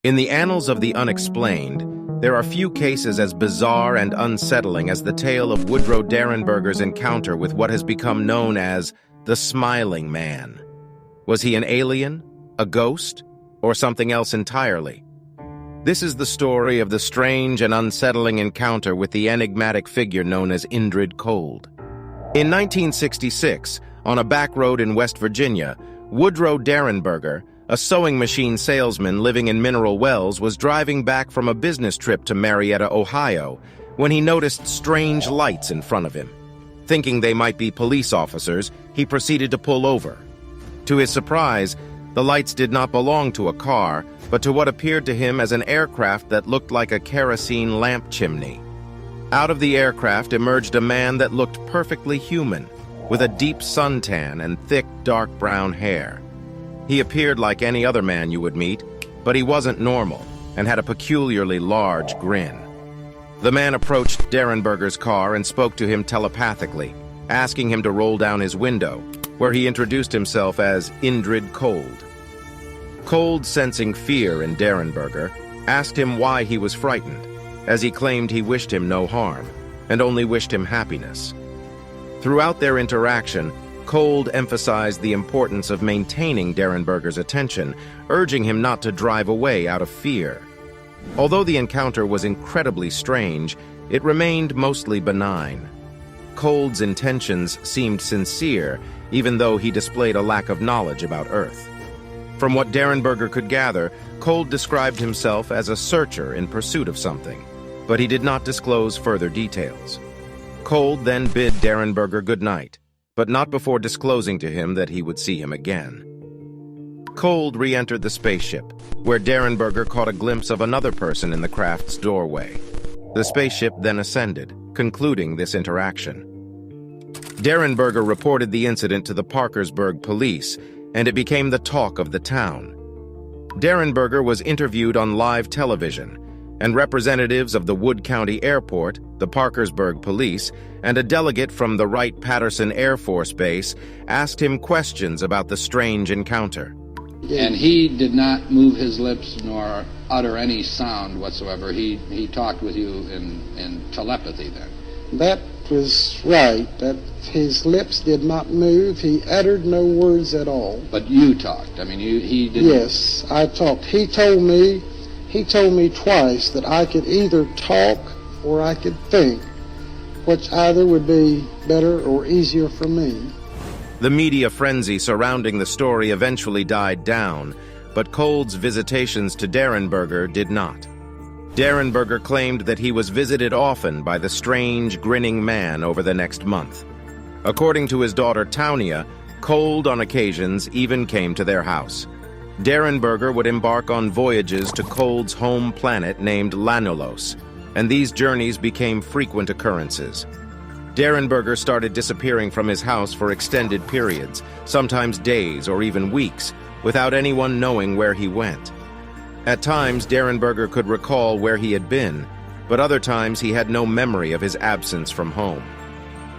In the annals of the unexplained, there are few cases as bizarre and unsettling as the tale of Woodrow Derenberger's encounter with what has become known as the Smiling Man. Was he an alien, a ghost, or something else entirely? This is the story of the strange and unsettling encounter with the enigmatic figure known as Indrid Cold. In 1966, on a back road in West Virginia, Woodrow Derenberger, a sewing machine salesman living in Mineral Wells, was driving back from a business trip to Marietta, Ohio, when he noticed strange lights in front of him. Thinking they might be police officers, he proceeded to pull over. To his surprise, the lights did not belong to a car, but to what appeared to him as an aircraft that looked like a kerosene lamp chimney. Out of the aircraft emerged a man that looked perfectly human, with a deep suntan and thick, dark brown hair. He appeared like any other man you would meet, but he wasn't normal and had a peculiarly large grin. The man approached Derenberger's car and spoke to him telepathically, asking him to roll down his window, where he introduced himself as Indrid Cold. Cold, sensing fear in Derenberger, asked him why he was frightened, as he claimed he wished him no harm and only wished him happiness. Throughout their interaction, Cold emphasized the importance of maintaining Derenberger's attention, urging him not to drive away out of fear. Although the encounter was incredibly strange, it remained mostly benign. Cold's intentions seemed sincere, even though he displayed a lack of knowledge about Earth. From what Derenberger could gather, Cold described himself as a searcher in pursuit of something, but he did not disclose further details. Cold then bid Derenberger goodnight, but not before disclosing to him that he would see him again. Cold re-entered the spaceship, where Derenberger caught a glimpse of another person in the craft's doorway. The spaceship then ascended, concluding this interaction. Derenberger reported the incident to the Parkersburg police, and it became the talk of the town. Derenberger was interviewed on live television, and representatives of the Wood County Airport, the Parkersburg Police, and a delegate from the Wright-Patterson Air Force Base asked him questions about the strange encounter. And he did not move his lips nor utter any sound whatsoever. He talked with you in telepathy then. That was right. That his lips did not move. He uttered no words at all. But you talked. I mean, he didn't. Yes, I talked. He told me twice that I could either talk or I could think, which either would be better or easier for me. The media frenzy surrounding the story eventually died down, but Cold's visitations to Derenberger did not. Derenberger claimed that he was visited often by the strange, grinning man over the next month. According to his daughter Taunia, Cold on occasions even came to their house. Derenberger would embark on voyages to Cold's home planet named Lanulos, and these journeys became frequent occurrences. Derenberger started disappearing from his house for extended periods, sometimes days or even weeks, without anyone knowing where he went. At times, Derenberger could recall where he had been, but other times he had no memory of his absence from home.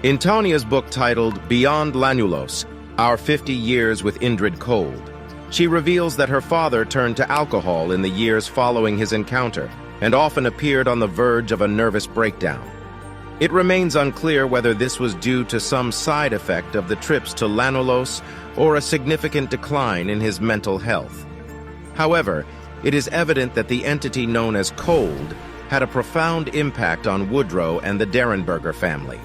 In Taunia's book titled Beyond Lanulos, Our 50 Years with Indrid Cold, she reveals that her father turned to alcohol in the years following his encounter and often appeared on the verge of a nervous breakdown. It remains unclear whether this was due to some side effect of the trips to Lanulos or a significant decline in his mental health. However, it is evident that the entity known as Cold had a profound impact on Woodrow and the Derenberger family.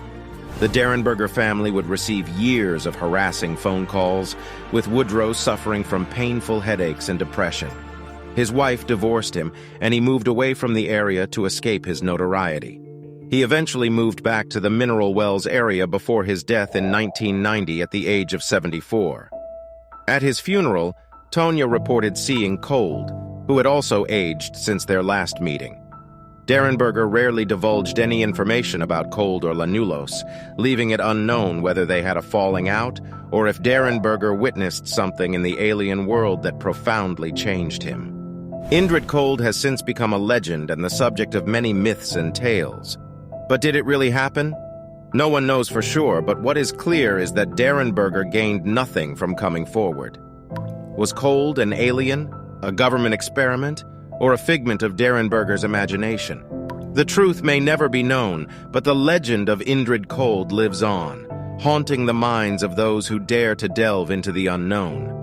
The Derenberger family would receive years of harassing phone calls, with Woodrow suffering from painful headaches and depression. His wife divorced him, and he moved away from the area to escape his notoriety. He eventually moved back to the Mineral Wells area before his death in 1990 at the age of 74. At his funeral, Taunia reported seeing Cold, who had also aged since their last meeting. Derenberger rarely divulged any information about Cold or Lanulos, leaving it unknown whether they had a falling out or if Derenberger witnessed something in the alien world that profoundly changed him. Indrid Cold has since become a legend and the subject of many myths and tales. But did it really happen? No one knows for sure, but what is clear is that Derenberger gained nothing from coming forward. Was Cold an alien, a government experiment, or a figment of Derenberger's imagination. The truth may never be known, but the legend of Indrid Cold lives on, haunting the minds of those who dare to delve into the unknown.